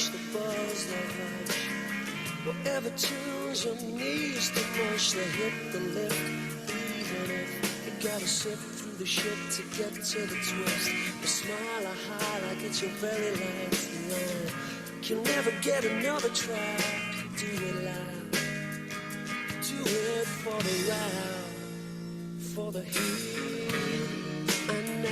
push the buzz, the hush. Whatever tunes your knees to mush, they hit the lift. Even if you gotta sift through the shit to get to the twist, the smile I hide like it's your very last line. You'll never get another try. Do it loud, do it for the loud, for the here and now.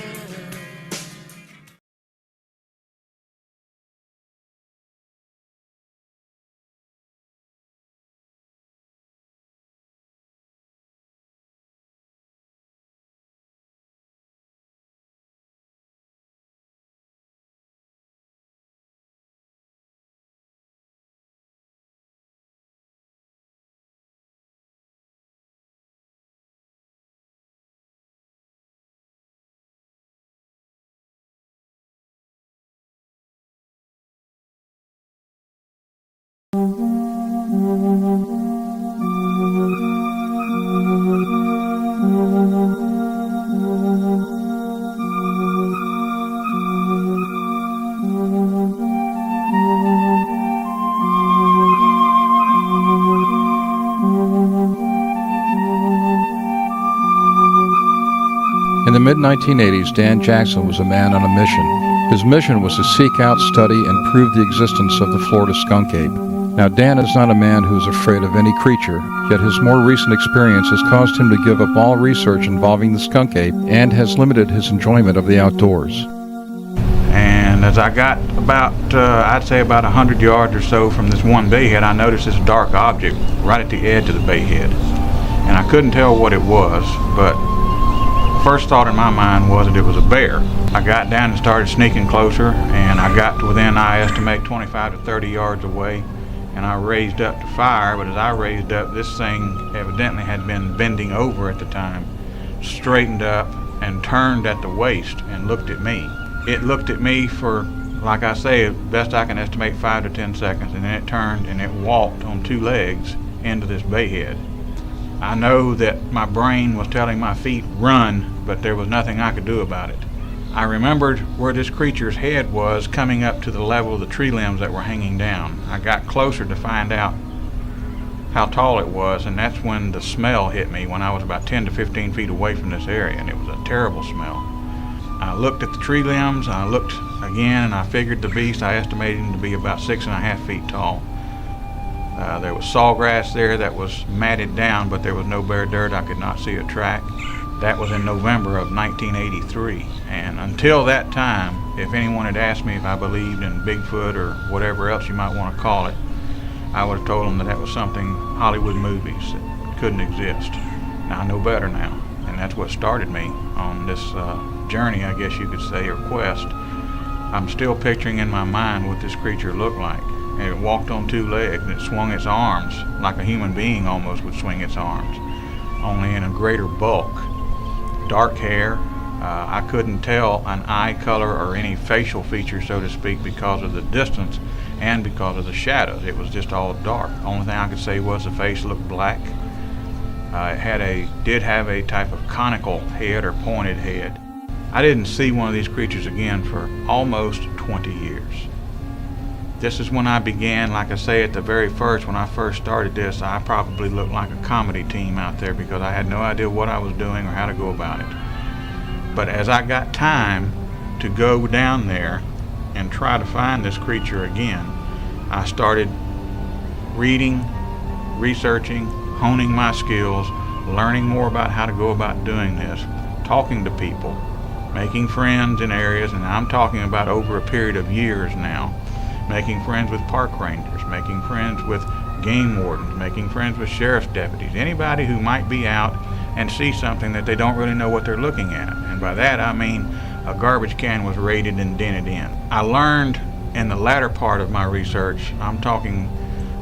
In the mid-1980s, Dan Jackson was a man on a mission. His mission was to seek out, study, and prove the existence of the Florida skunk ape. Now, Dan is not a man who is afraid of any creature, yet his more recent experience has caused him to give up all research involving the skunk ape and has limited his enjoyment of the outdoors. And as I got about, I'd say about 100 yards or so from this one bayhead, I noticed this dark object right at the edge of the bayhead. And I couldn't tell what it was, but first thought in my mind was that it was a bear. I got down and started sneaking closer, and I got to within, I estimate, 25 to 30 yards away, and I raised up to fire. But as I raised up, this thing evidently had been bending over at the time, straightened up and turned at the waist and looked at me. It looked at me for, like I say, best I can estimate, 5 to 10 seconds, and then it turned and it walked on 2 legs into this bayhead. I know that my brain was telling my feet, run, but there was nothing I could do about it. I remembered where this creature's head was coming up to the level of the tree limbs that were hanging down. I got closer to find out how tall it was, and that's when the smell hit me, when I was about 10 to 15 feet away from this area, and it was a terrible smell. I looked at the tree limbs, I looked again, and I figured the beast, I estimated him to be about 6.5 feet tall. There was sawgrass there that was matted down, but there was no bare dirt. I could not see a track. That was in November of 1983. And until that time, if anyone had asked me if I believed in Bigfoot or whatever else you might want to call it, I would have told them that was something Hollywood movies that couldn't exist. Now I know better now, and that's what started me on this journey, I guess you could say, or quest. I'm still picturing in my mind what this creature looked like. And it walked on 2 legs, and it swung its arms like a human being almost would swing its arms, only in a greater bulk. Dark hair. I couldn't tell an eye color or any facial features, so to speak, because of the distance and because of the shadows. It was just all dark. The only thing I could say was the face looked black. It did have a type of conical head or pointed head. I didn't see one of these creatures again for almost 20 years. This is when I began, like I say, at the very first, when I first started this, I probably looked like a comedy team out there because I had no idea what I was doing or how to go about it. But as I got time to go down there and try to find this creature again, I started reading, researching, honing my skills, learning more about how to go about doing this, talking to people, making friends in areas, and I'm talking about over a period of years now. Making friends with park rangers, making friends with game wardens, making friends with sheriff's deputies, anybody who might be out and see something that they don't really know what they're looking at. And by that I mean a garbage can was raided and dented in. I learned in the latter part of my research, I'm talking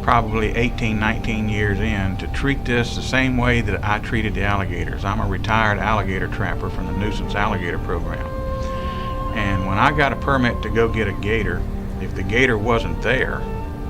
probably 18, 19 years in, to treat this the same way that I treated the alligators. I'm a retired alligator trapper from the nuisance alligator program. And when I got a permit to go get a gator, if the gator wasn't there,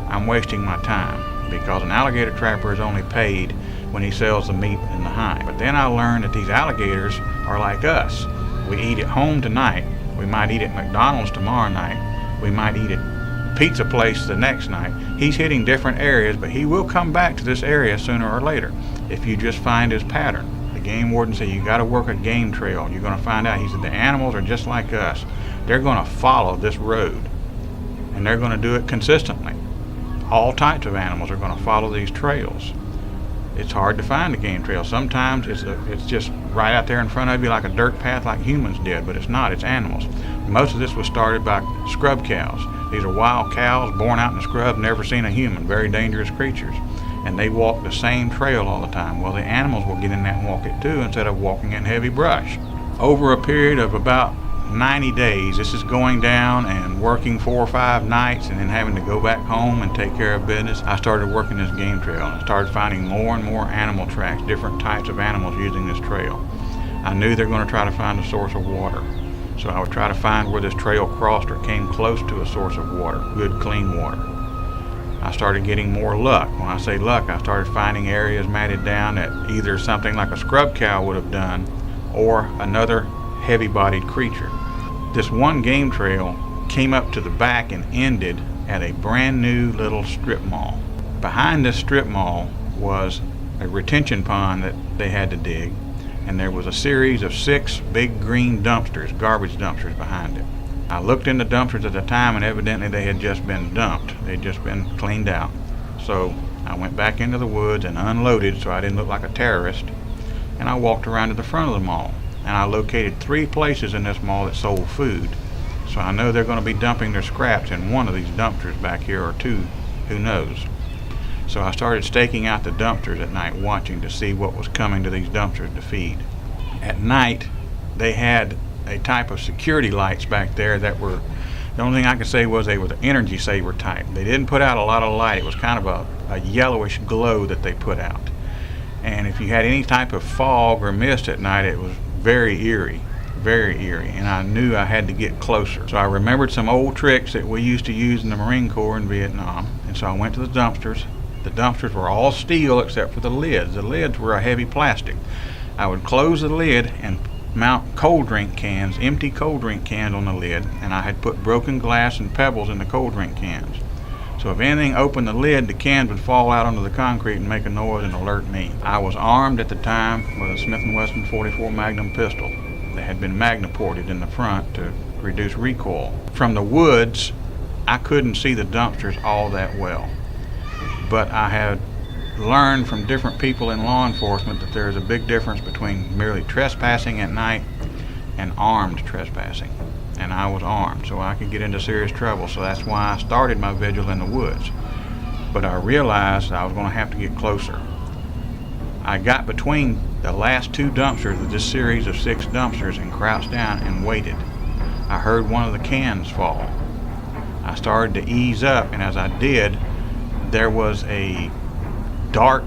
I'm wasting my time, because an alligator trapper is only paid when he sells the meat in the hide. But then I learned that these alligators are like us. We eat at home tonight, we might eat at McDonald's tomorrow night, we might eat at pizza place the next night. He's hitting different areas, but he will come back to this area sooner or later if you just find his pattern. The game warden said you got to work a game trail. You're going to find out. He said the animals are just like us. They're going to follow this road, and they're going to do it consistently. All types of animals are going to follow these trails. It's hard to find a game trail. Sometimes it's just right out there in front of you like a dirt path like humans did, but it's not. It's animals. Most of this was started by scrub cows. These are wild cows born out in the scrub, never seen a human, very dangerous creatures. And they walk the same trail all the time. Well, the animals will get in that and walk it too instead of walking in heavy brush. Over a period of about 90 days, this is going down and working 4 or 5 nights and then having to go back home and take care of business. I started working this game trail and I started finding more and more animal tracks, different types of animals using this trail. I knew they're going to try to find a source of water. So I would try to find where this trail crossed or came close to a source of water, good clean water. I started getting more luck. When I say luck, I started finding areas matted down that either something like a scrub cow would have done or another heavy-bodied creature. This one game trail came up to the back and ended at a brand new little strip mall. Behind this strip mall was a retention pond that they had to dig, and there was a series of 6 big green dumpsters, garbage dumpsters behind it. I looked in the dumpsters at the time, and evidently they had just been dumped. They'd just been cleaned out. So I went back into the woods and unloaded so I didn't look like a terrorist, and I walked around to the front of the mall. And I located 3 places in this mall that sold food. So I know they're going to be dumping their scraps in one of these dumpsters back here, or 2, who knows. So I started staking out the dumpsters at night, watching to see what was coming to these dumpsters to feed. At night, they had a type of security lights back there that were, the only thing I could say was they were the energy saver type. They didn't put out a lot of light. It was kind of a yellowish glow that they put out. And if you had any type of fog or mist at night, it was very eerie, and I knew I had to get closer. So I remembered some old tricks that we used to use in the Marine Corps in Vietnam, and so I went to the dumpsters. The dumpsters were all steel except for the lids. The lids were a heavy plastic. I would close the lid and mount cold drink cans, empty cold drink cans on the lid, and I had put broken glass and pebbles in the cold drink cans. So if anything opened the lid, the cans would fall out onto the concrete and make a noise and alert me. I was armed at the time with a Smith & Wesson 44 Magnum pistol that had been magneported in the front to reduce recoil. From the woods, I couldn't see the dumpsters all that well, but I had learned from different people in law enforcement that there's a big difference between merely trespassing at night and armed trespassing. And I was armed, so I could get into serious trouble. So that's why I started my vigil in the woods. But I realized I was going to have to get closer. I got between the last 2 dumpsters of this series of 6 dumpsters and crouched down and waited. I heard one of the cans fall. I started to ease up, and as I did, there was a dark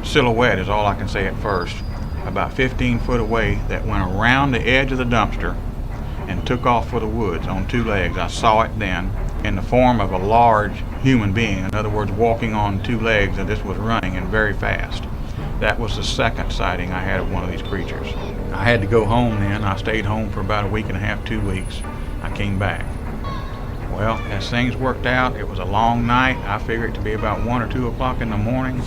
silhouette, is all I can say at first, about 15 foot away, that went around the edge of the dumpster and took off for the woods on 2 legs. I saw it then in the form of a large human being, in other words, walking on 2 legs, and this was running and very fast. That was the second sighting I had of one of these creatures. I had to go home then. I stayed home for about a week and a half, 2 weeks. I came back. Well, as things worked out, it was a long night. I figured it to be about 1 or 2 o'clock in the morning.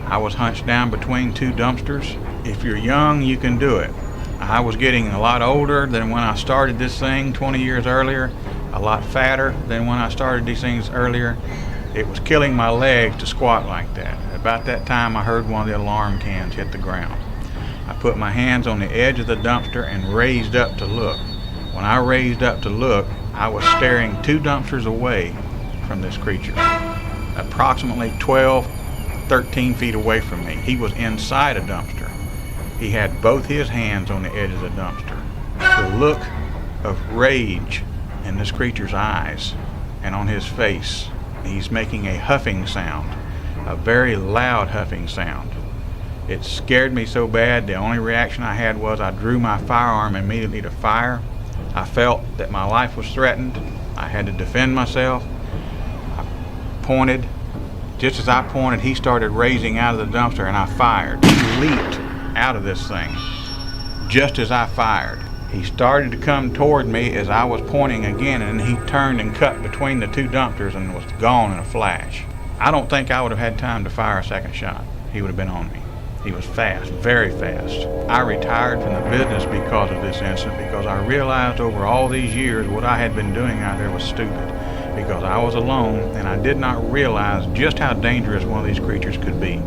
I was hunched down between 2 dumpsters. If you're young, you can do it. I was getting a lot older than when I started this thing 20 years earlier, a lot fatter than when I started these things earlier. It was killing my legs to squat like that. About that time, I heard one of the alarm cans hit the ground. I put my hands on the edge of the dumpster and raised up to look. When I raised up to look, I was staring 2 dumpsters away from this creature, approximately 12, 13 feet away from me. He was inside a dumpster. He had both his hands on the edge of the dumpster. The look of rage in this creature's eyes and on his face. He's making a huffing sound, a very loud huffing sound. It scared me so bad, the only reaction I had was I drew my firearm immediately to fire. I felt that my life was threatened. I had to defend myself. I pointed. Just as I pointed, he started raising out of the dumpster, and I fired. He leaped out of this thing just as I fired. He started to come toward me as I was pointing again, and he turned and cut between the two dumpsters and was gone in a flash. I don't think I would have had time to fire a second shot. He would have been on me. He was fast, very fast. I retired from the business because of this incident, because I realized over all these years what I had been doing out there was stupid, because I was alone and I did not realize just how dangerous one of these creatures could be.